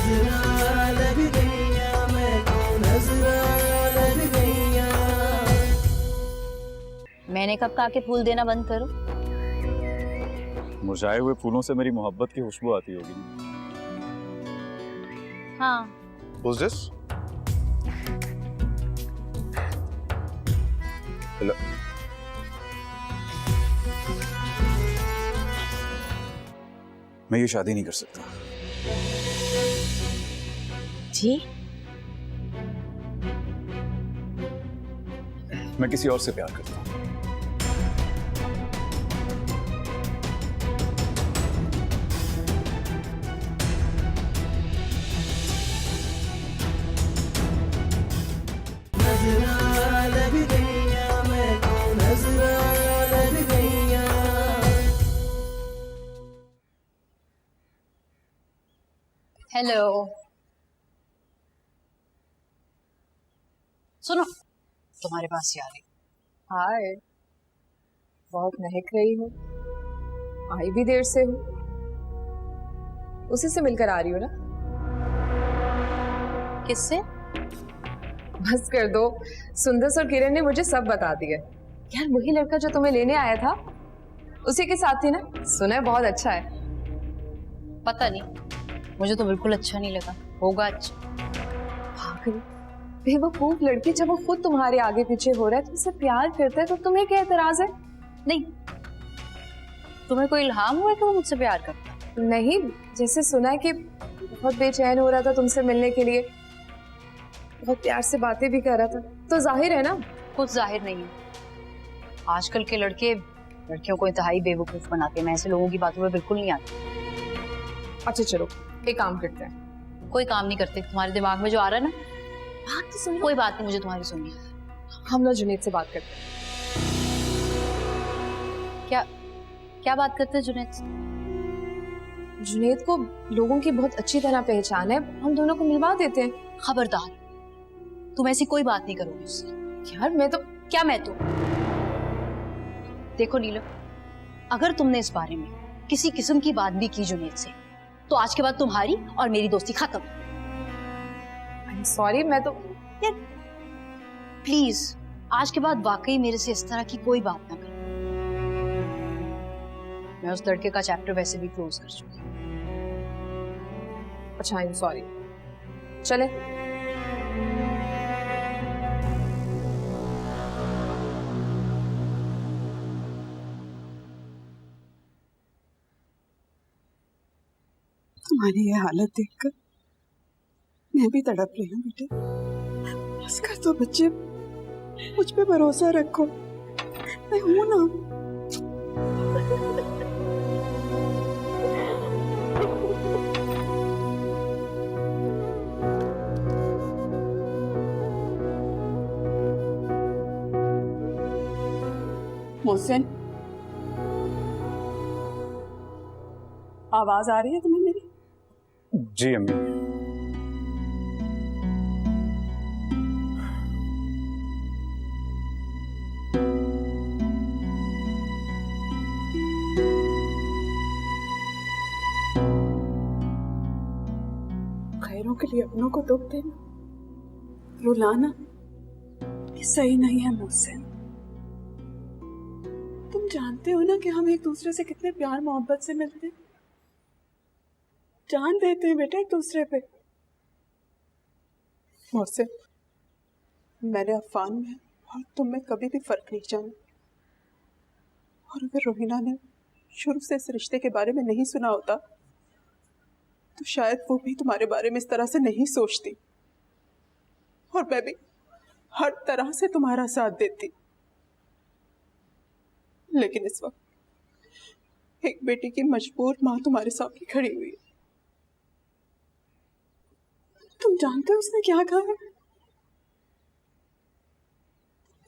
नजरा लग गईया मैं तो नजरा लग गईया। मैंने कब कहा कि फूल देना बंद करो? मुरझाए हुए फूलों से मेरी मोहब्बत की खुशबू आती होगी। हाँ। Who's this? Hello. मैं ये शादी नहीं कर सकता। जी? मैं किसी और से प्यार करता हूँ। नजरा लग गईया मैं तो नजरा लग गईया। हेलो, सुनो, तुम्हारे पास ही आ रही। हाय, बहुत महक रही हो। आई भी देर से हूँ। उसी से मिलकर आ रही हो ना? किससे? बस कर दो, सुंदर और किरण ने मुझे सब बता दिया। यार वही लड़का जो तुम्हें लेने आया था, उसी के साथ थी ना? सुना है बहुत अच्छा है। पता नहीं, मुझे तो बिल्कुल अच्छा नहीं लगा। होगा अच्छा। पागल, बेवकूफ लड़की, जब वो खुद तुम्हारे आगे पीछे हो रहा है, तुमसे प्यार करता है, तो तुम्हें क्या एतराज है? नहीं, तुम्हें कोई इल्हाम हुआ है कि वो मुझसे प्यार करता है? नहीं, जैसे सुना है कि बहुत बेचैन हो रहा था तुमसे मिलने के लिए, बहुत प्यार से बातें भी कर रहा था, तो जाहिर है ना? कुछ जाहिर नहीं है। आजकल के लड़के लड़कियों को इंतहाई बेवकूफ बनाते हैं। मैं ऐसे लोगों की बातों में बिल्कुल नहीं आती। अच्छा चलो, एक काम करते हैं। कोई काम नहीं करते। तुम्हारे दिमाग में जो आ रहा है ना, बात तो सुनो। कोई बात नहीं, मुझे तुम्हारी सुननी है। हम ना जुनैद से बात करते हैं। क्या क्या बात करते हैं जुनैद से? जुनैद को लोगों की बहुत अच्छी तरह पहचान है, हम दोनों को मिलवा देते हैं। खबरदार, तुम ऐसी कोई बात नहीं करोगी उससे। यार मैं तो देखो नीलम, अगर तुमने इस बारे में किसी किस्म की बात भी की जुनैद से, तो आज के बाद तुम्हारी और मेरी दोस्ती खत्म। सॉरी, मैं तो यार प्लीज, आज के बाद वाकई मेरे से इस तरह की कोई बात ना करो। मैं उस लड़के का चैप्टर वैसे भी क्लोज कर चुकी हूँ। अच्छा, आई एम सॉरी। चले। तुम्हारी ये हालत देखकर मैं भी तड़प रही हूँ बेटे। बस कर दो बच्चे, मुझ पे भरोसा रखो, मैं हूं ना। मोहसिन, आवाज आ रही है तुम्हें मेरी? जी अम्मी। खैरों के लिए अपनों को दुख देना, रुलाना, ये सही नहीं है मोहसिन। तुम जानते हो ना कि हम एक दूसरे से कितने प्यार मोहब्बत से मिलते हैं, जान देते हैं बेटा एक दूसरे पे। मोहसिन, मैंने अफवान में और तुम में कभी भी फर्क नहीं जाना, और अगर रोहिना ने शुरू से इस रिश्ते के बारे में नहीं सुना होता तो शायद वो भी तुम्हारे बारे में इस तरह से नहीं सोचती, और मैं भी हर तरह से तुम्हारा साथ देती। लेकिन इस वक्त एक बेटी की मजबूर माँ तुम्हारे सामने खड़ी हुई है। तुम जानते हो उसने क्या कहा है?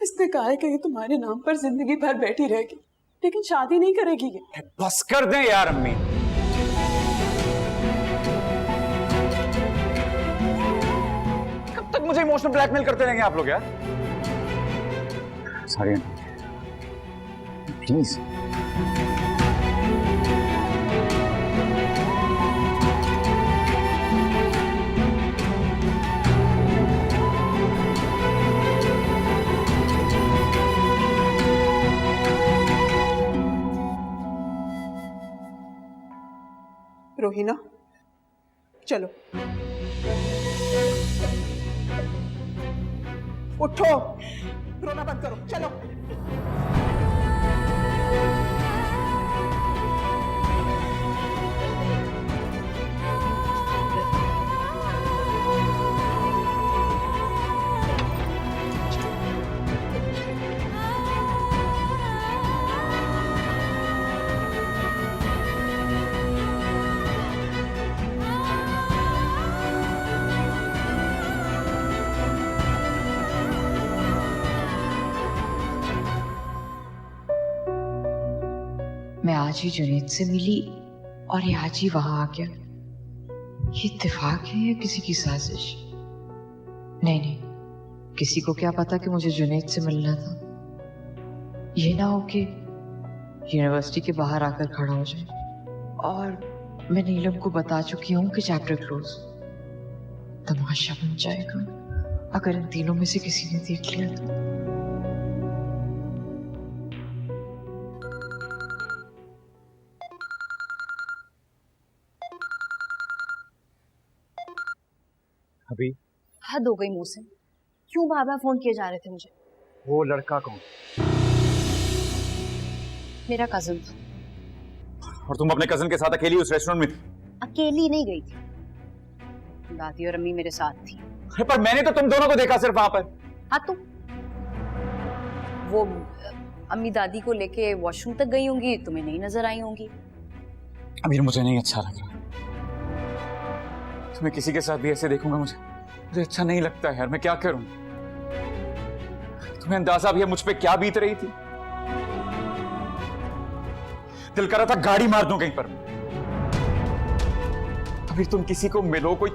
इसने कहा है कि ये तुम्हारे नाम पर जिंदगी भर बैठी रहेगी, लेकिन शादी नहीं करेगी ये। बस कर दें यार अम्मी। कब तक मुझे इमोशनल ब्लैकमेल करते रहेंगे आप लोग यार? Sorry please. रोहिना, चलो उठो, रोना बंद करो, चलो। मैं आज ही जुनैद से मिली और ये आज ही वहां आ गया। ये इत्तेफाक है या किसी की साजिश? नहीं नहीं, किसी को क्या पता कि मुझे जुनैद से मिलना था। ये ना हो कि यूनिवर्सिटी के बाहर आकर खड़ा हो जाए और मैं नीलम को बता चुकी हूँ कि चैप्टर क्लोज। तमाशा बन जाएगा अगर इन तीनों में से किसी ने देख लिया तो। अभी हद हो गई मुंह से, क्यों बार बार फोन किए जा रहे थे मुझे? वो लड़का कौन? मेरा कजन था। और तुम अपने कजन के साथ अकेली उस रेस्टोरेंट में थी? अकेली नहीं गई थी, दादी और अम्मी मेरे साथ थी। अरे पर मैंने तो तुम दोनों को देखा सिर्फ वहां पर। हाँ तो वो अम्मी दादी को लेके वॉशरूम तक गई होंगी, तुम्हें नहीं नजर आई होंगी। अमीर मुझे नहीं अच्छा लग रहा, तुम्हें किसी के साथ भी ऐसे देखूंगा मुझे अच्छा नहीं लगता यार। मैं क्या करूं? तुम्हें अंदाजा भी है मुझ पे क्या बीत रही थी? दिल कर रहा था गाड़ी मार दूं कहीं पर। अभी तुम किसी को मिलो, कोई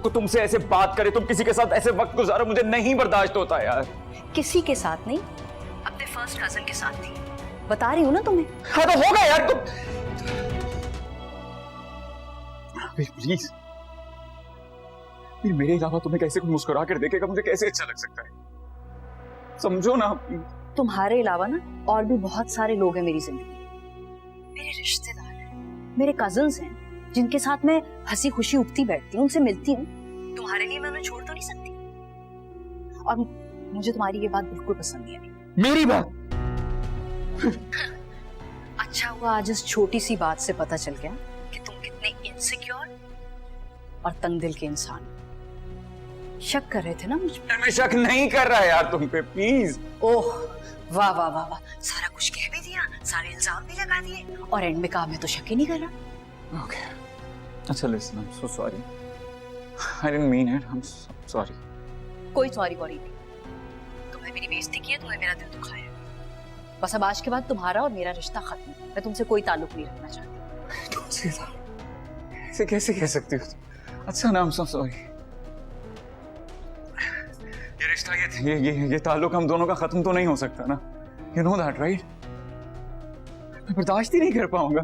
तुमसे ऐसे बात करे, तुम किसी के साथ ऐसे वक्त गुजारो, मुझे नहीं बर्दाश्त होता यार। किसी के साथ नहीं, अपने फर्स्ट कजन के साथ थी, बता रही हूं ना तुम्हें। हाँ तो होगा यार तुम। प्लीज, मेरे अलावा तुम्हें कैसे कोई मुस्कुरा कर देखेगा, मुझे कैसे अच्छा लग सकता है? समझो ना। तुम्हारे अलावा ना और भी बहुत सारे लोग हैं मेरी जिंदगी, मेरे रिश्तेदार हैं, मेरे कजन्स हैं, जिनके साथ मैं हंसी खुशी उठती बैठती हूँ, उनसे मिलती हूँ। तुम्हारे लिए मैं उन्हें छोड़ तो नहीं सकती। और मुझे तुम्हारी ये बात बिल्कुल पसंद नहीं है। मेरी बात? अच्छा हुआ आज इस छोटी सी बात से पता चल गया कि तुम कितने इनसिक्योर और तंग दिल के इंसान हो। शक कर रहे थे ना मुझ पर? मैं शक नहीं कर रहा यार तुम पे, प्लीज। ओह वाह वाह वाह वाह, सारा कुछ कह भी दिया, सारे इल्जाम भी लगा दिए और एंड में कहा मैं तो शक ही नहीं कर रहा। ओके, अच्छा listen, I am so sorry, I didn't mean it, I am sorry. कोई सॉरी वॉरी नहीं, तुमने मेरी बेइज्जती की है, तुमने मेरा दिल दुखाया है। बस अब आज के बाद तुम्हारा और मेरा रिश्ता खत्म, मैं तुमसे कोई ताल्लुक नहीं रखना चाहती। तुमसे ऐसे कैसे कह सकती हो? अच्छा ना, आई एम सो सॉरी। ये रिश्ता, ये ताल्लुक हम दोनों का खत्म तो नहीं हो सकता ना, यू नो दैट राइट? मैं बर्दाश्त ही नहीं कर पाऊंगा।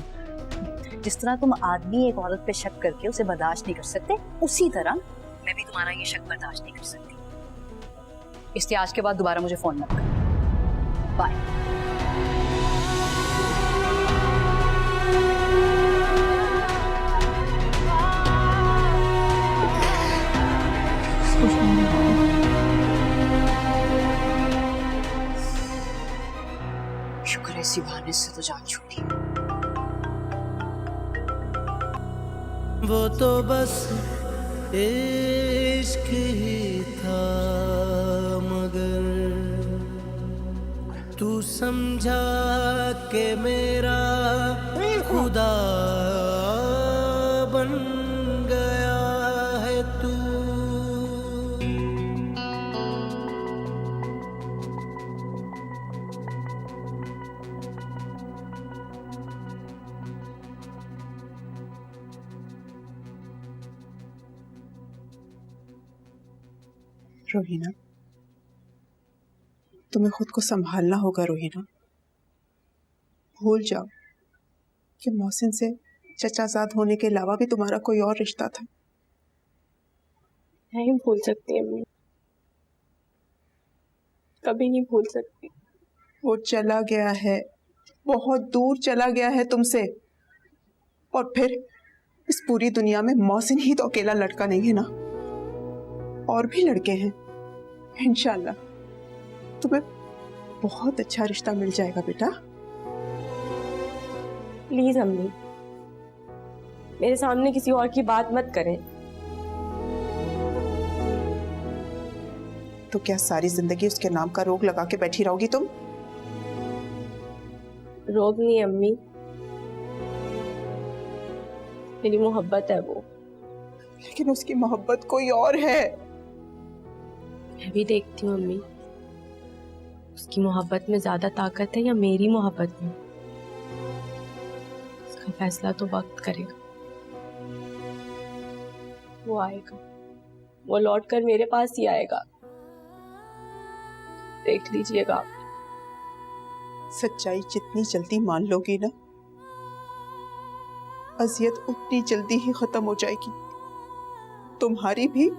जिस तरह तुम आदमी एक औरत पे शक करके उसे बर्दाश्त नहीं कर सकते, उसी तरह मैं भी तुम्हारा ये शक बर्दाश्त नहीं कर सकती। इसलिए आज के बाद दोबारा मुझे फोन मत कर। बाय। शुक्र है इसी बहाने से तो जान छूटी। वो तो बस इश्क ही था, मगर तू समझा के मेरा खुदा बन गया है तू। रोहिना, तुम्हें खुद को संभालना होगा रोहिना। भूल जाओ कि मोहसिन से चचाजाद होने के अलावा भी तुम्हारा कोई और रिश्ता था। नहीं भूल सकती अम्मी, कभी नहीं भूल सकती। वो चला गया है, बहुत दूर चला गया है तुमसे। और फिर इस पूरी दुनिया में मोहसिन ही तो अकेला लड़का नहीं है ना, और भी लड़के हैं। इंशाल्लाह तुम्हें बहुत अच्छा रिश्ता मिल जाएगा बेटा। प्लीज अम्मी, मेरे सामने किसी और की बात मत करें। तो क्या सारी जिंदगी उसके नाम का रोग लगा के बैठी रहोगी तुम? रोग नहीं अम्मी, मेरी मोहब्बत है वो। लेकिन उसकी मोहब्बत कोई और है। मैं भी देखती हूँ अम्मी, उसकी मोहब्बत में ज्यादा ताकत है या मेरी मोहब्बत में। इसका फैसला तो वक्त करेगा। वो आएगा, वो लौट कर मेरे पास ही आएगा, देख लीजिएगा आप। सच्चाई जितनी जल्दी मान लोगी ना, अजियत उतनी जल्दी ही खत्म हो जाएगी, तुम्हारी भी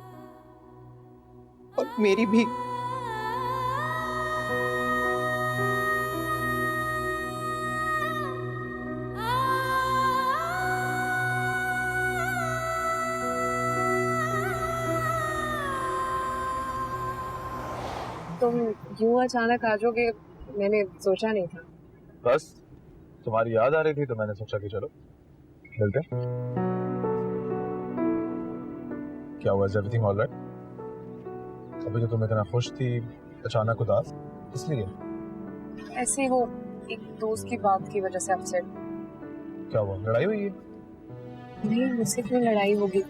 और मेरी भी। तुम यूं अचानक आ जाओगे, मैंने सोचा नहीं था। बस तुम्हारी याद आ रही थी तो मैंने सोचा कि चलो मिलते हैं। क्या हुआ? Is everything all right? अभी तो तुम इतना खुश थी, अचानक उदास इसलिए? ऐसे ही वो एक दोस्त की बात की वजह से अपसेट। क्या हुआ? लड़ाई हुई है? नहीं, मुझसे क्यों लड़ाई होगी,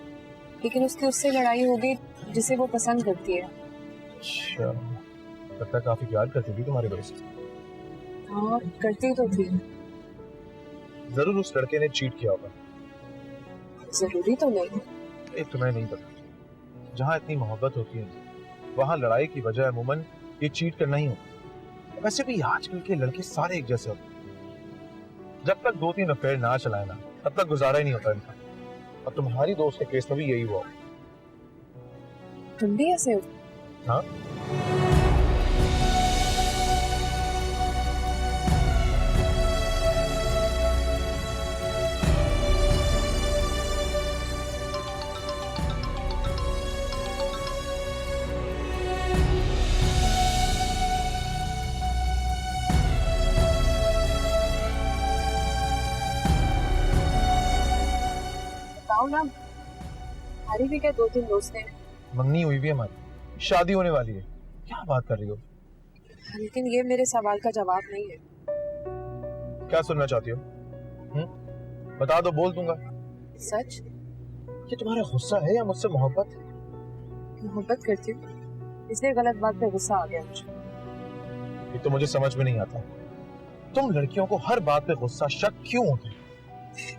लेकिन उसकी उससे लड़ाई हो गई जिसे वो पसंद करती है। अच्छा, लगता है काफी प्यार करती थी तुम्हारे दोस्त। हाँ, करती तो थी। जरूर उस लड़के ने चीट किया होगा। जरूरी तो नहीं। तुम्हें नहीं पता, जहाँ इतनी मोहब्बत होती है वहाँ लड़ाई की वजह अमूमन ये चीट करना ही होता। वैसे भी आजकल के लड़के सारे एक जैसे होते हैं। जब तक 2-3 अफेयर ना चलाए ना, तब तक गुजारा ही नहीं होता इनका। और तुम्हारी दोस्त के केस में भी यही हुआ। तुम भी ऐसे हो? हाँ, बताओ ना, हमारी भी क्या 2-3 दोस्त हैं। मंगनी हुई भी हमारी, शादी होने वाली है। क्या बात कर रही हो? लेकिन ये मेरे सवाल का जवाब नहीं है। क्या सुनना चाहती हो? बता दो, बोल दूंगा। सच? ये तुम्हारा गुस्सा है या मुझसे मोहब्बत? मोहब्बत करती हूँ, इसलिए गलत बात पे गुस्सा आ गया मुझे। ये तो मुझे समझ में नहीं आता, तुम लड़कियों को हर बात पे गुस्सा शक क्यों होता है?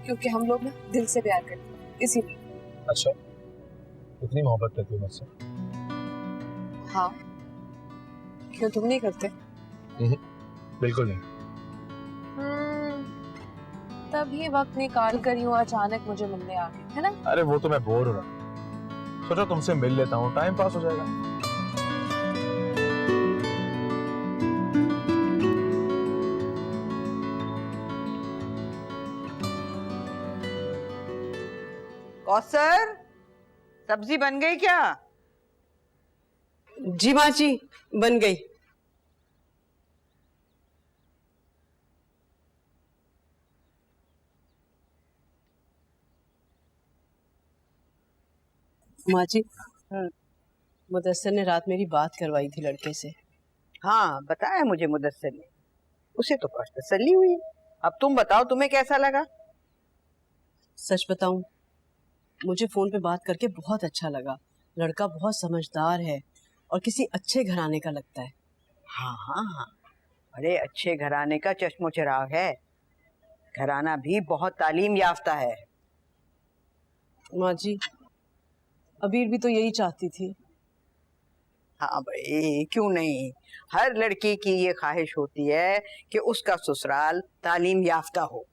क्योंकि हम लोग ना दिल से प्यार करते हैं, इसीलिए। अच्छा, इतनी मोहब्बत करती हो मुझसे? हाँ, क्यों तुम नहीं करते? बिल्कुल नहीं। तभी वक्त निकाल कर यूं अचानक मुझे मिलने आ गए, है ना? अरे वो तो मैं बोर हो रहा, सोचा तुमसे मिल लेता हूँ, टाइम पास हो जाएगा। कौसर, सब्जी बन गई क्या? जी माँ जी, बन गई। माँ जी, मुदस्सर ने रात मेरी बात करवाई थी लड़के से। हाँ, बताया मुझे मुदस्सर ने। उसे तो बस तसल्ली हुई। अब तुम बताओ, तुम्हें कैसा लगा? सच बताऊं, मुझे फोन पे बात करके बहुत अच्छा लगा। लड़का बहुत समझदार है और किसी अच्छे घराने का लगता है। हाँ हाँ हाँ, बड़े अच्छे घराने का चश्मो चिराग है। घराना भी बहुत तालीम याफ्ता है। माँ जी, अबीर भी तो यही चाहती थी। हाँ भाई, क्यों नहीं। हर लड़की की ये ख्वाहिश होती है कि उसका ससुराल तालीम याफ्ता हो।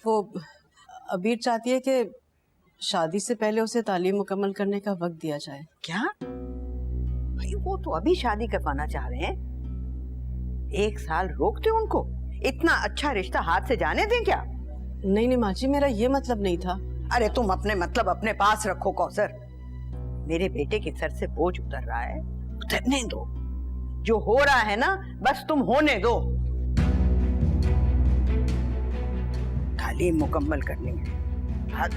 वो अबीर चाहती है कि शादी से पहले उसे तालीम मुकम्मल करने का वक्त दिया जाए। क्या भाई, वो तो अभी शादी करवाना चाह रहे हैं। 1 साल रोकते उनको? इतना अच्छा रिश्ता हाथ से जाने दें क्या? नहीं नहीं माँ जी, मेरा ये मतलब नहीं था। अरे तुम अपने मतलब अपने पास रखो कौसर। मेरे बेटे के सर से बोझ उतर रहा है, उतरने दो। जो हो रहा है ना बस तुम होने दो। तालीम मुकम्मल करनी है। भाग।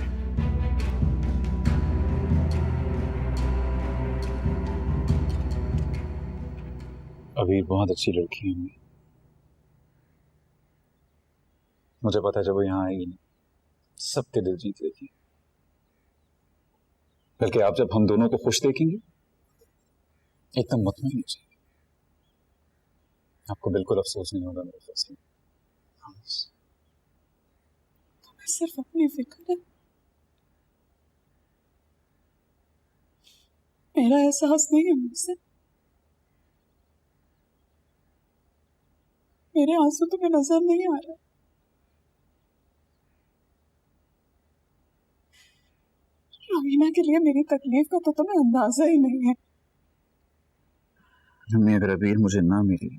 अभी बहुत अच्छी लड़की है अम्मी। मुझे पता है जब वो यहाँ आएगी ना सबके दिल जीत लेगी। बल्कि आप जब हम दोनों को खुश देखेंगे एकदम मुतमईन हो जाएगी। आपको बिल्कुल अफसोस नहीं होगा मेरे फैसले में। तुम्हें सिर्फ अपनी फिक्र है। मेरा एहसास नहीं है मुझसे। मेरे आंसू तुम्हें नजर नहीं आ रहे। रवीना के लिए मेरी तकलीफ का तो तुम्हें अंदाजा ही नहीं है। अम्मी अगर अबीर मुझे ना मिली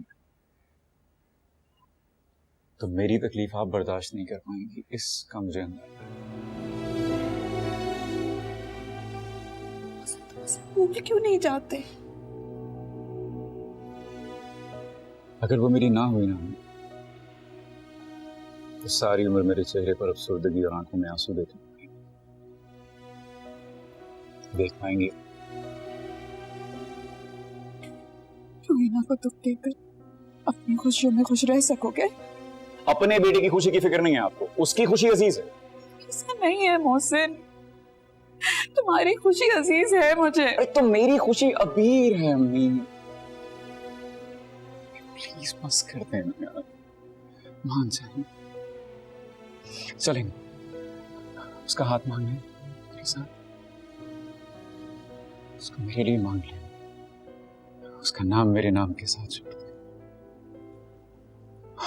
तो मेरी तकलीफ आप बर्दाश्त नहीं कर पाएंगी, इसका मुझे अंदाजा। भूल क्यों नहीं जाते? अगर वो मेरी ना हुई ना तो सारी उम्र मेरे चेहरे पर अफसुर्दगी और आंखों में आंसू देख पाएंगे। रवीना को दुख देकर अपनी खुशियों में खुश रह सकोगे? अपने बेटे की खुशी की फिक्र नहीं है आपको, उसकी खुशी अजीज है। ऐसा नहीं है मोहसिन, तुम्हारी खुशी अजीज है मुझे। अरे तो मेरी खुशी अबीर है अम्मी। प्लीज बस कर देना यार, मान जाए। चलेंगे उसका हाथ मांग लें मेरे साथ, उसको मेरे लिए मांग लें, उसका नाम मेरे नाम के साथ जोड़ दें,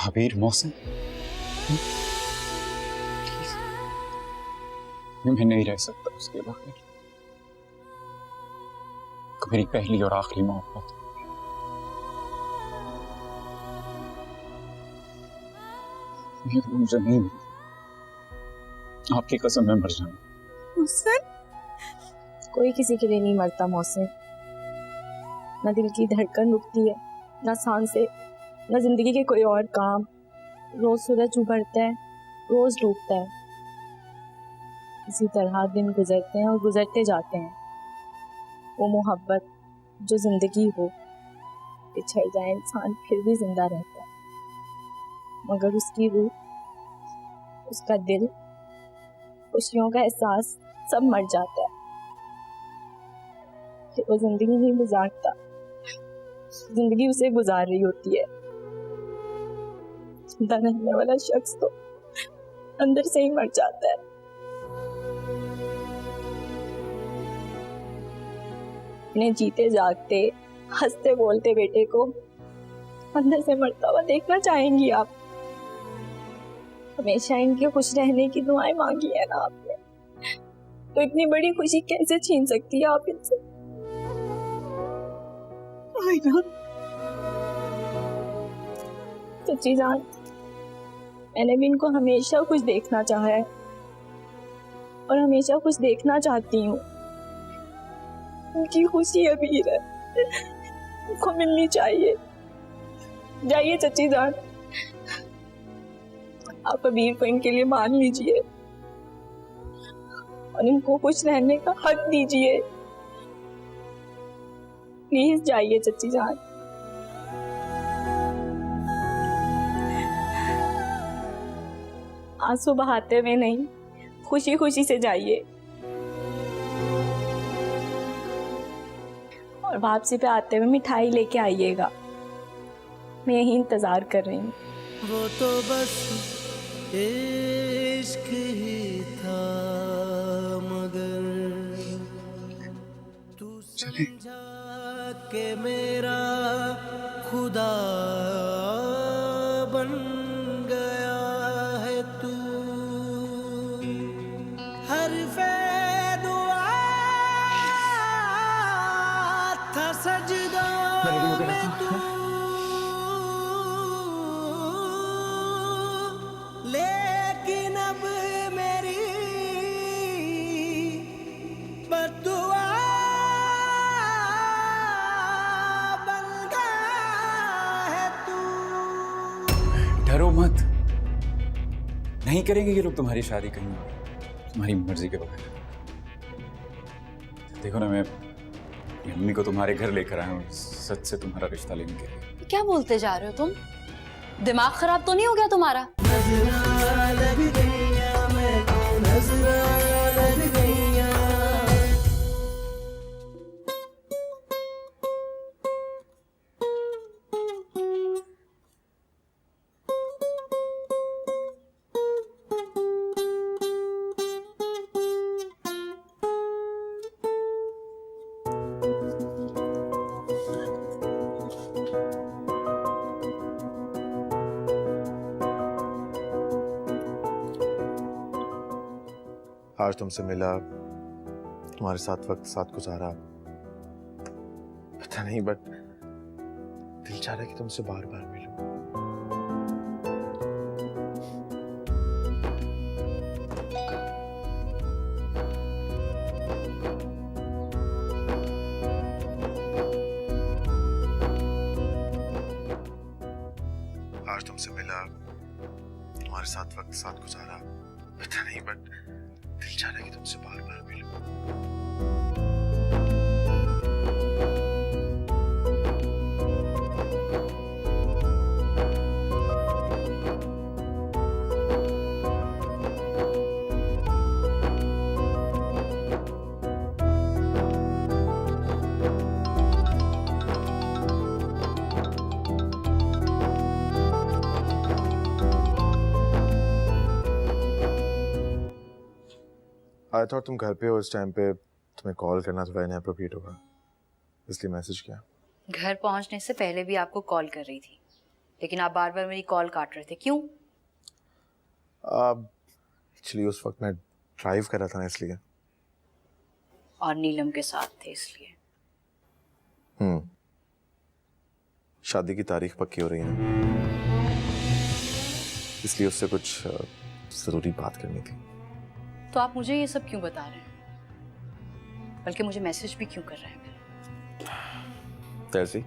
अबीर मोहसिन। मैं नहीं रह सकता उसके बगैर। मेरी पहली और आखिरी मोहब्बत। ये तो मुझे नहीं मिली, आपकी कसम में मर जाऊंगा। मोहसिन, कोई किसी के लिए नहीं मरता मोहसिन। ना दिल की धड़कन रुकती है, ना सांसें, ना जिंदगी के कोई और काम। रोज सूरज उभरता है, रोज डूबता है। इसी तरह दिन गुजरते हैं और गुजरते जाते हैं। वो मोहब्बत जो जिंदगी हो, बिछड़ जाए इंसान फिर भी जिंदा रहता है, मगर उसकी रूह, उसका दिल, खुशियों का एहसास सब मर जाता है। कि वो जिंदगी नहीं गुजारता, जिंदगी उसे गुजार रही होती है। जिंदा रहने वाला शख्स तो अंदर से ही मर जाता है। अपने जीते जागते हंसते बोलते बेटे को अंदर से मरता हुआ देखना चाहेंगी आप? हमेशा इनके खुश रहने की दुआएं मांगी है ना आपने, तो इतनी बड़ी खुशी कैसे छीन सकती है आप इनसे? सच्ची जान, मैंने भी इनको हमेशा खुश देखना चाहा है और हमेशा खुश देखना चाहती हूँ। उनकी खुशी अबीर है, उनको मिलनी चाहिए। जाइए चची जान, आप अबीर को इनके लिए मान लीजिए और इनको खुश रहने का हक दीजिए। प्लीज जाइए चची जान। आंसू बहाते हुए नहीं, खुशी खुशी से जाइए और वापसी पे आते हुए मिठाई लेके आइएगा। मैं यही इंतजार कर रही हूँ। वो तो बस इश्क ही था, मगर तू समझा के मेरा खुदा बन गया है तू। हरफे दुआ था सजदा में तू, लेकिन अब मेरी बद्दुआ बन गया है तू। डरो मत, नहीं करेंगे ये लोग तुम्हारी शादी कहीं तुम्हारी मर्जी के बगैर। देखो ना, मैं मम्मी को तुम्हारे घर लेकर आया हूँ सच से तुम्हारा रिश्ता लेने के लिए। क्या बोलते जा रहे हो तुम? दिमाग खराब तो नहीं हो गया तुम्हारा? नजरा लग गईया मैं तो, नजरा लग गईया। आज तुमसे मिला, तुम्हारे साथ वक्त साथ गुजारा, पता नहीं बट दिल चाह रहा है कि तुमसे बार बार मिलूं। आज तुमसे मिला, तुम्हारे साथ वक्त साथ गुजारा, पता नहीं बट दिल चाह रहा है कि तुमसे बार बार मिलूं। आई थॉट तुम घर पे हो इस टाइम पे, तुम्हें कॉल करना थोड़ा इनएप्रोप्रिएट होगा, इसलिए मैसेज किया। घर पहुंचने से पहले भी आपको कॉल कर रही थी, लेकिन आप बार बार मेरी कॉल काट रहे थे, क्यों? एक्चुअली उस वक्त मैं ड्राइव कर रहा था ना, इसलिए। और नीलम के साथ थे इसलिए। शादी की तारीख पक्की हो रही है, इसलिए उससे कुछ जरूरी बात करनी थी। तो आप मुझे ये सब क्यों बता रहे हैं? बल्कि मुझे मैसेज भी क्यों कर रहे हैं? ऐसी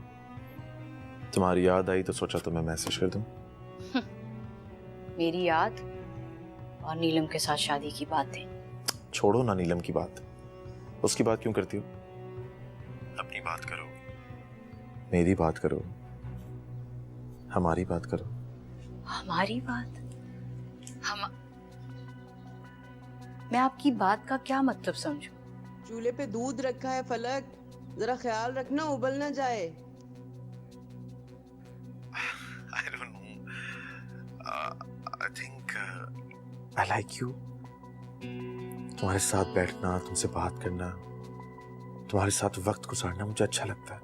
तुम्हारी याद आई तो सोचा तो मैं मैसेज कर दूं। मेरी याद और नीलम के साथ शादी की बातें। छोड़ो ना नीलम की बात, उसकी बात क्यों करती हो? अपनी बात करो, मेरी बात करो, हमारी बात करो। हमारी बात? मैं आपकी बात का क्या मतलब समझूं? चूल्हे पे दूध रखा है फलक, जरा ख्याल रखना उबल ना जाए। I don't know. I think I like you. तुम्हारे साथ बैठना, तुमसे बात करना, तुम्हारे साथ वक्त गुजारना मुझे अच्छा लगता है।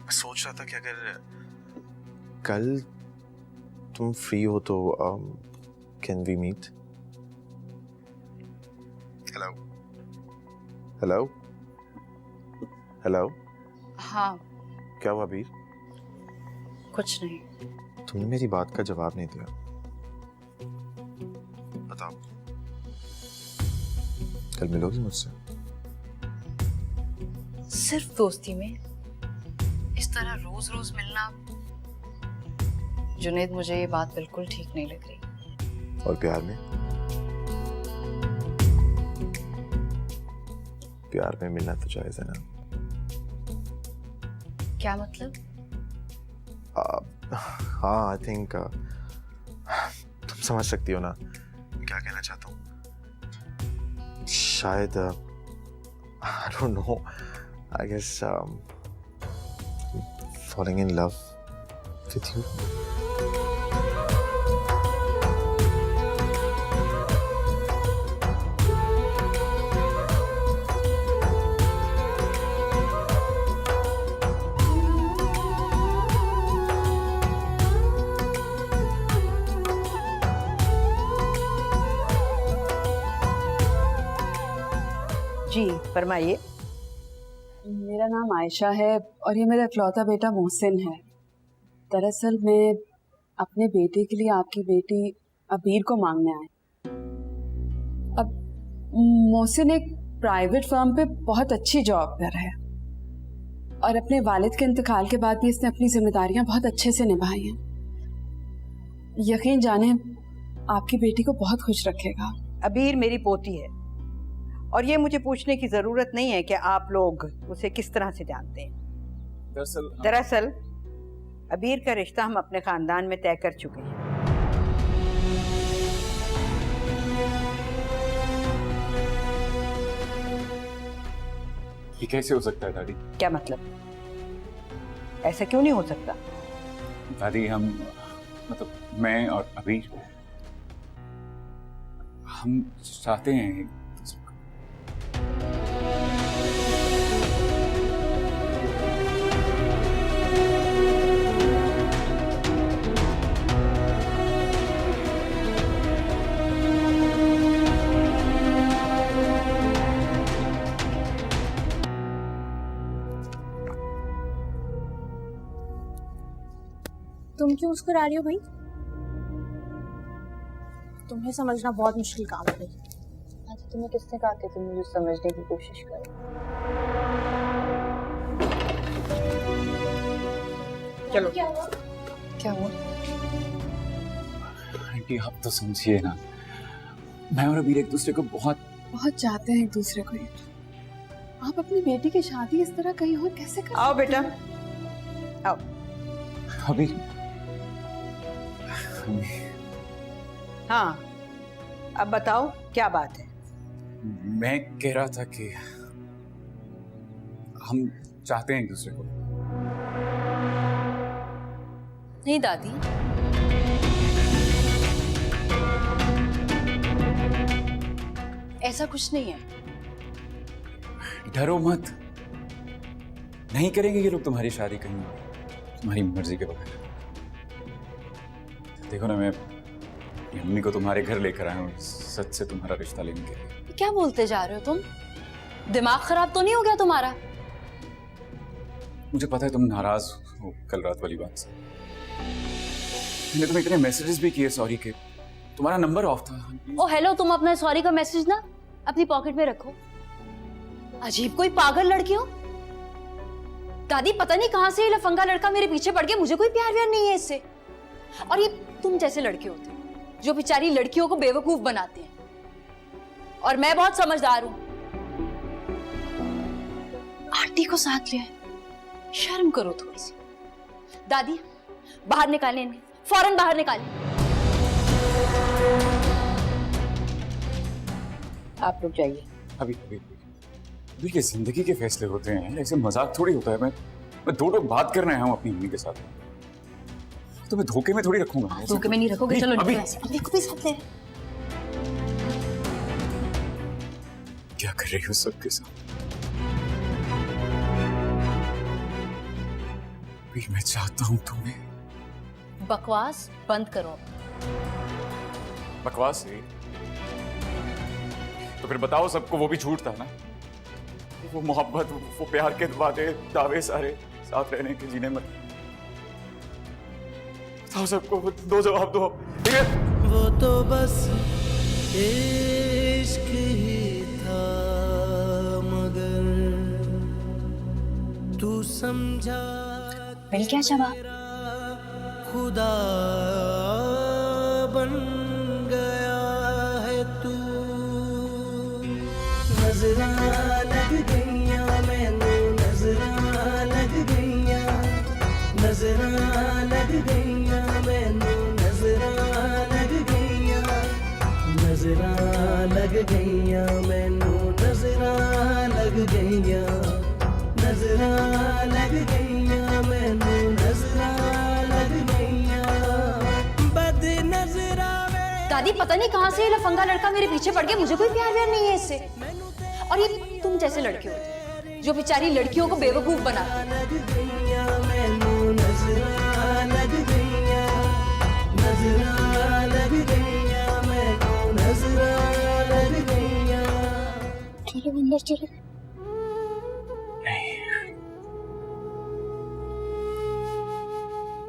मैं सोच रहा था कि अगर कल तुम फ्री हो तो can we meet? Hello? Hello? Hello? हाँ। क्या हुआ वीर? कुछ नहीं। तुमने मेरी बात का जवाब नहीं दिया। बताओ, कल मिलोगी मुझसे? सिर्फ दोस्ती में इस तरह रोज रोज मिलना, जुनैद, मुझे ये बात बिल्कुल ठीक नहीं लग रही। और प्यार में? प्यार में मिलना तो जायज है ना? क्या मतलब? हाँ, आई थिंक तुम समझ सकती हो ना क्या कहना चाहता हूँ। शायद I don't know, I guess falling in love with you. जी फरमाइए। मेरा नाम आयशा है और ये मेरा इकलौता बेटा मोहसिन है। दरअसल मैं अपने बेटे के लिए आपकी बेटी अबीर को मांगने आई। अब मोहसिन एक प्राइवेट फर्म पे बहुत अच्छी जॉब कर रहा है और अपने वालिद के इंतकाल के बाद भी इसने अपनी जिम्मेदारियां बहुत अच्छे से निभाई हैं। यकीन जाने आपकी बेटी को बहुत खुश रखेगा। अबीर मेरी पोती है और ये मुझे पूछने की जरूरत नहीं है कि आप लोग उसे किस तरह से जानते हैं। दरअसल अबीर का रिश्ता हम अपने खानदान में तय कर चुके हैं। ये कैसे हो सकता है दादी? क्या मतलब? ऐसा क्यों नहीं हो सकता? दादी हम मतलब मैं और अबीर हम चाहते हैं। तुम क्यों मुस्कुरा रही हो भाई? तुम्हें समझना बहुत मुश्किल काम है भाई। अच्छा तुम्हें किसने कहा कि तुम मुझे समझने की कोशिश करो? चलो। क्या हुआ? क्या हुआ? आंटी आप तो समझिए ना, मैं और अबीर एक दूसरे को बहुत चाहते हैं एक दूसरे को। आप अपनी बेटी की शादी इस तरह कहीं और कैसे कर? आओ बेटा आओ। अबीर हाँ अब बताओ क्या बात है? मैं कह रहा था कि हम चाहते हैं एक दूसरे को। नहीं दादी, ऐसा कुछ नहीं है। डरो मत, नहीं करेंगे ये लोग तुम्हारी शादी कहीं तुम्हारी मर्जी के बगैर। देखो ना, मैं मम्मी को तुम्हारे घर लेकर आया हूँ सच से तुम्हारा रिश्ता लेने के लिए। क्या बोलते जा रहे हो तुम? दिमाग खराब तो नहीं हो गया तुम्हारा? मुझे पता है तुम नाराज हो कल रात वाली बात से। मैंने तुम्हें इतने मैसेजेस भी किए सॉरी के, तुम्हारा नंबर ऑफ था। ओ हेलो, तुम अपना सॉरी का मैसेज ना अपनी पॉकेट में रखो। अजीब कोई पागल लड़की हो। दादी पता नहीं कहां से ये लफंगा लड़का मेरे पीछे पड़ गया। मुझे कोई प्यार व्यार नहीं है इससे। और ये तुम जैसे लड़के होते हैं जो बेचारी लड़कियों को बेवकूफ बनाते हैं। और मैं बहुत समझदार हूं। आंटी को साथ ले आए, शर्म करो थोड़ी सी। दादी बाहर निकालें इन्हें, फौरन बाहर निकालें। आप लोग जाइए। अभी ये जिंदगी के फैसले होते हैं, ऐसे मजाक थोड़ी होता है। मैं दो लोग बात करने आया हूँ अपनी मम्मी के साथ। तो मैं धोखे में थोड़ी रखूंगा। धोखे में नहीं रखोगे। चलो अभी अभी को भी साथ ले। क्या कर रही हो सबके साथ? मैं चाहता हूं तुम्हें। बकवास बंद करो। बकवास है तो फिर बताओ सबको वो भी झूठ था ना? वो मोहब्बत, वो प्यार के वादे, दावे सारे, साथ रहने के, जीने मत। बताओ सबको, दो जवाब दो, ठीक है? वो तो बस इश्क ही था मगर तू समझा मिल क्या जवाब? खुदा बन गया है तू। नजरा लग गईया मैनू, नजरा लग गईया, नजरा लग गईया मैनू, नजरा लग गईया, नजरा लग गईया मैनू, नजरा लग गईया, नजरा लग गईया मैनू, नजरा लग गईया, बद नजरा। दादी पता नहीं कहां से ये लफंगा लड़का मेरे पीछे पड़ गया। मुझे कोई प्यार व्यार नहीं है इससे। और ये तुम जैसे लड़के होते हैं जो बेचारी लड़कियों को बेवकूफ बनाते हैं। लग गईया मैनू, नजरा लग गईया, नजरा लग गईया मैनू, नजरा लग गईया। चलो अंदर चलो।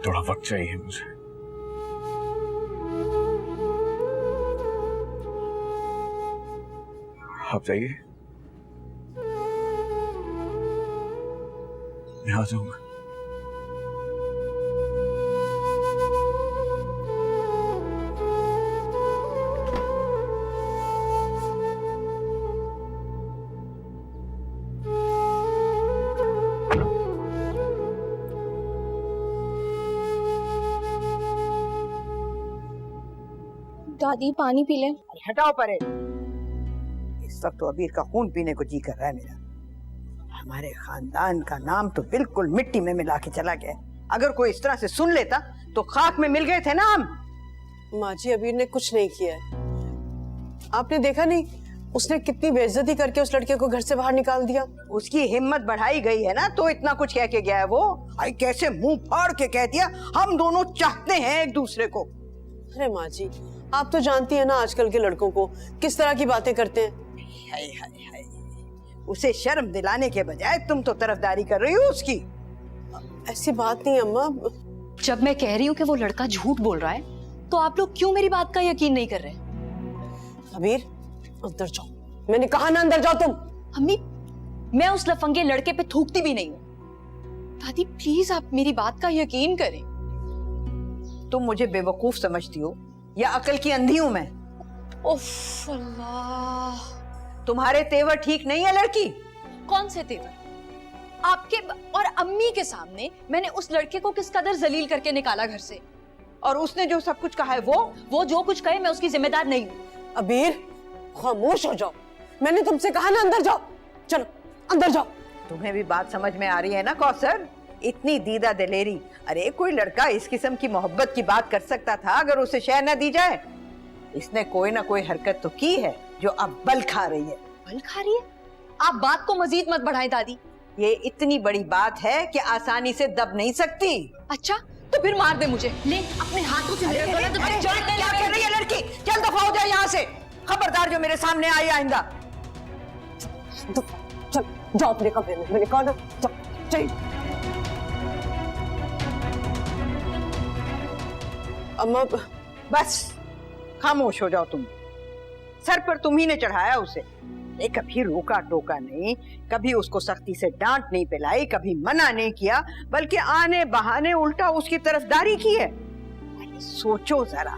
थोड़ा वक्त चाहिए मुझे। आप जाइए, मैं आ जाऊंगा। दादी पानी पी ले। हटाओ परे। इस वक्त तो अबीर का खून पीने को जी कर रहा है मेरा। हमारे खानदान का नाम तो बिल्कुल मिट्टी में मिला के चला गया। अगर कोई इस तरह से सुन लेता तो खाक में मिल गए थे ना हम। माँ जी, अबीर ने कुछ नहीं किया है। आपने देखा नहीं उसने कितनी बेइज्जती करके उस लड़के को घर से बाहर निकाल दिया। उसकी हिम्मत बढ़ाई गई है ना, तो इतना कुछ कह के गया है वो। आई कैसे मुंह फाड़ के कह दिया हम दोनों चाहते हैं एक दूसरे को। अरे माँ जी, आप तो जानती है ना आजकल के लड़कों को किस तरह की बातें करते हैं। हाय हाय हाय, उसे शर्म दिलाने के बजाय तुम तो तरफदारी कर रही हो उसकी। ऐसी बात नहीं अम्मा। जब मैं कह रही हूँ कि वो लड़का झूठ बोल रहा है, तो आप लोग क्यों मेरी बात का यकीन नहीं कर रहे? अबीर अंदर जाओ, मैंने कहा ना अंदर जाओ तुम। अम्मी, मैं उस लफंगे लड़के पे थूकती भी नहीं हूँ। दादी प्लीज आप मेरी बात का यकीन करें। तुम मुझे बेवकूफ समझती हो या अकल की अंधी हूं मैं? उफ अल्लाह, तुम्हारे तेवर ठीक नहीं है लड़की। कौन से तेवर? आपके और अम्मी के सामने मैंने उस लड़के को किस कदर जलील करके निकाला घर से। और उसने जो सब कुछ कहा है वो जो कुछ कहे मैं उसकी जिम्मेदार नहीं हूँ। अबीर खामोश हो जाओ, मैंने तुमसे कहा ना अंदर जाओ। चलो अंदर जाओ। तुम्हें भी बात समझ में आ रही है ना कौसर? इतनी दीदा दिलेरी। अरे कोई लड़का इस किस्म की मोहब्बत की बात कर सकता था अगर उसे शय न दी जाए। इसने कोई ना कोई हरकत तो की है जो अब बल खा रही है। बल खा रही है? आप बात को मजीद मत बढ़ाएं दादी। ये इतनी बड़ी बात है कि आसानी से दब नहीं सकती। अच्छा तो फिर मार दे मुझे। ले अपने हाथों से मेरे गले तो क्या कर रही है लड़की? चल दफा हो जाए यहाँ से। खबरदार जो मेरे सामने आई आइंदा। चल जाओ अपने कमरे में, मैंने कहा ना। चल अम्मा बस खामोश हो जाओ तुम। सर पर तुम ही ने चढ़ाया उसे। कभी रोका टोका नहीं, कभी उसको सख्ती से डांट नहीं पिलाई, कभी मना नहीं किया, बल्कि आने बहाने उल्टा उसकी तरफदारी की है। सोचो जरा,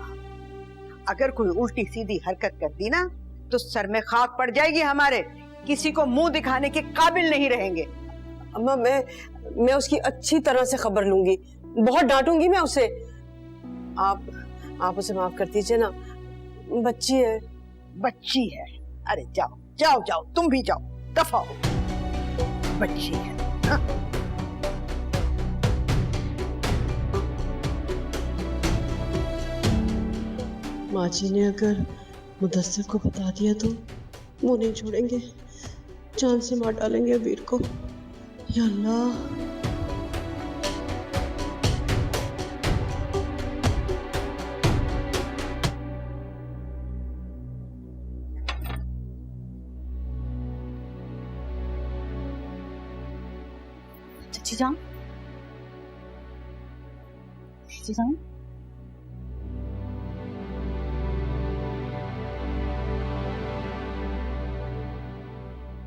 अगर कोई उल्टी सीधी हरकत कर दी ना तो सर में खाक पड़ जाएगी हमारे। किसी को मुंह दिखाने के काबिल नहीं रहेंगे। अम्मा मैं उसकी अच्छी तरह से खबर लूंगी, बहुत डांटूंगी मैं उसे। आप उसे माफ कर दीजिए ना, बच्ची है। बच्ची है? अरे जाओ जाओ जाओ, तुम भी जाओ, दफा हो। बच्ची है हाँ? माँ जी ने अगर मुदस्सिर को बता दिया तो वो नहीं छोड़ेंगे, जान से मार डालेंगे अबीर को। या अल्लाह। चाची जान, चाची जान,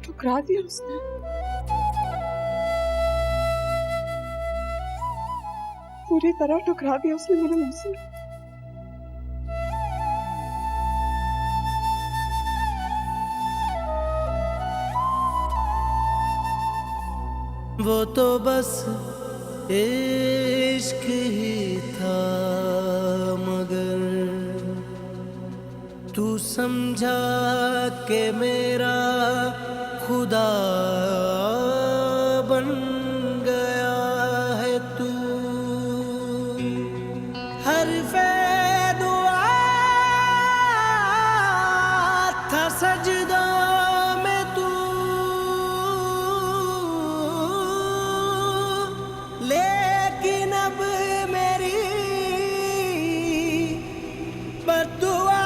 ठुकरा दिया उसने। पूरी तरह ठुकरा दिया उसने मेरे मुंह से। वो तो बस इश्क ही था, मगर तू समझा के मेरा खुदा बन गया है तू। हरफे दुआ था सजदा में तू, लेकिन अब मेरी बद्दुआ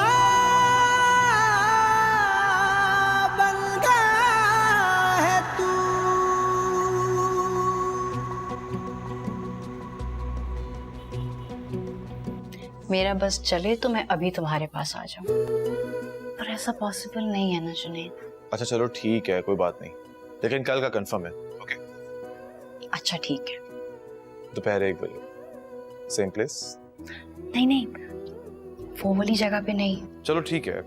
बन गया है तू। मेरा बस चले तो मैं अभी तुम्हारे पास आ जाऊं, पर ऐसा पॉसिबल नहीं है ना जुनैद। अच्छा चलो ठीक है, कोई बात नहीं, लेकिन कल का कंफर्म है। ओके अच्छा ठीक है। दोपहर 1 बजे, सेम प्लेस? नहीं नहीं, वो वाली जगह पे नहीं। चलो ठीक है,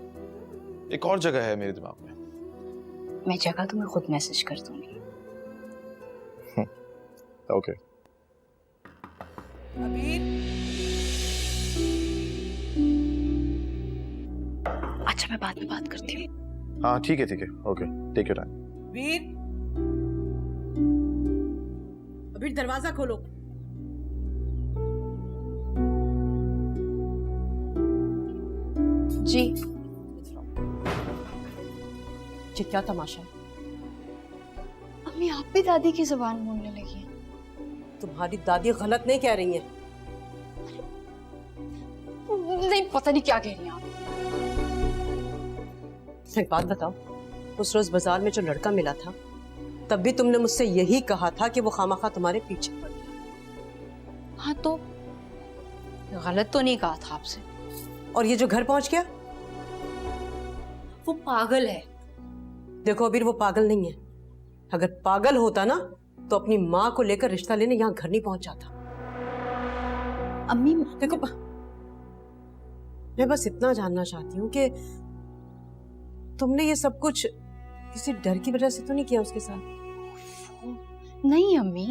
एक और जगह है मेरे दिमाग में। मैं जगह तुम्हें खुद मैसेज कर दूंगी। ओके। अच्छा मैं बाद में बात करती हूँ। हाँ ठीक है, ओके, टेक योर टाइम। वीर, अभी दरवाजा खोलो। जी। ये क्या तमाशा? अम्मी आप भी दादी की जुबान बोलने लगी हैं। तुम्हारी दादी गलत नहीं कह रही हैं। नहीं पता नहीं क्या कह रही हैं आप। एक बात बताओ, उस रोज बाजार में जो लड़का मिला था, तब भी तुमने मुझसे यही कहा था कि वो खामखा तुम्हारे पीछे पड़ गया। हाँ तो गलत तो नहीं कहा था आपसे। और ये जो घर पहुंच गया, वो पागल है। देखो अबीर, वो पागल नहीं है। अगर पागल होता ना तो अपनी माँ को लेकर रिश्ता लेने यहाँ घर नहीं पहुंच जाता। अम्मी देखो, मैं बस इतना जानना चाहती हूँ कि तुमने ये सब कुछ किसी डर की वजह से तो नहीं किया उसके साथ? नहीं अम्मी।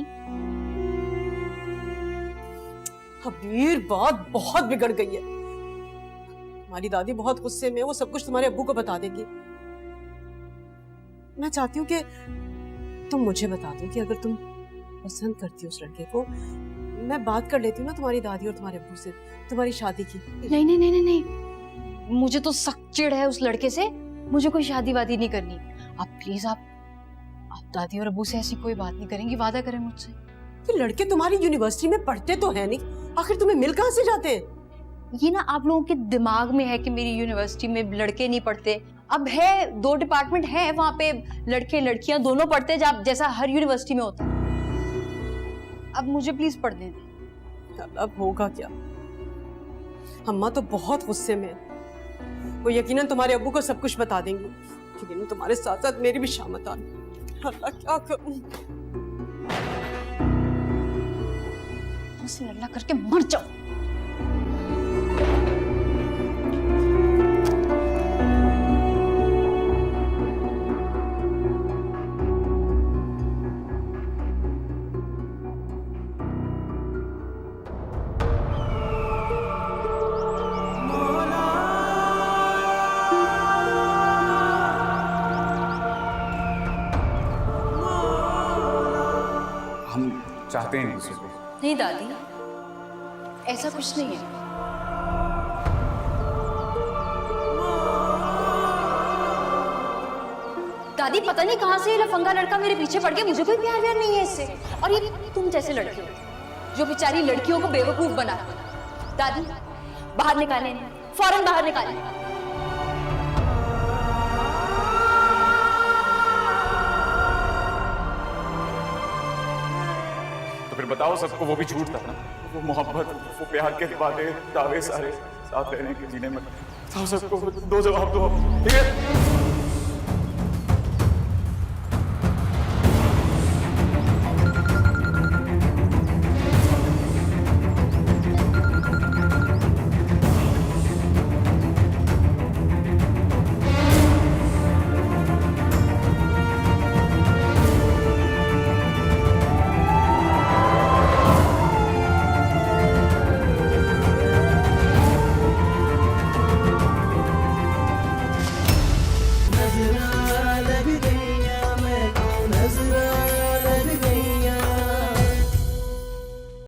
अबीर, बात बहुत बिगड़ गई है। हमारी दादी बहुत गुस्से में, वो सब कुछ तुम्हारे अब्बू को बता देगी। मैं चाहती हूँ कि तुम मुझे बता दो कि अगर तुम पसंद करती हो उस लड़के को, मैं बात कर लेती हूँ ना तुम्हारी दादी और तुम्हारे अब्बू से तुम्हारी शादी की। नहीं नहीं नहीं नहीं नहीं, मुझे तो सख्त चिढ़ है उस लड़के से। मुझे कोई शादी वादी नहीं करनी। आप प्लीज आप दादी और अब्बू से ऐसी कोई बात नहीं करेंगी, वादा करें मुझसे। ये लड़के तुम्हारी यूनिवर्सिटी में पढ़ते तो है नहीं, आखिर तुम्हें मिल कहाँ से जाते हैं? ये ना आप लोगों के दिमाग में है कि मेरी यूनिवर्सिटी में लड़के नहीं पढ़ते। अब है 2 डिपार्टमेंट है वहां पे, लड़के लड़कियां दोनों पढ़ते हैं, जैसा हर यूनिवर्सिटी में होता है। अब मुझे प्लीज पढ़ने दें। अब होगा क्या? अम्मा तो बहुत गुस्से में है। वो यकीनन तुम्हारे अब्बू को सब कुछ बता देंगी, लेकिन तुम्हारे साथ साथ मेरी भी शामत आ गई। अल्लाह क्या करूं? मुझसे अल्लाह करके मर जाओ। चाहते हैं किसी को। नहीं दादी, ऐसा कुछ नहीं है। दादी पता नहीं कहां से ये लफंगा लड़का मेरे पीछे पड़ गया। मुझे कोई प्यार व्यार नहीं है इससे। और ये तुम जैसे लड़के हो जो बेचारी लड़कियों को बेवकूफ बनाते हो। दादी बाहर निकालें, फौरन बाहर निकालें। तो फिर बताओ सबको वो भी झूठ था ना, वो मोहब्बत, वो प्यार के वादे दावे सारे साथ रहने के जीने में। बताओ सबको, 2 जवाब दो, ठीक है?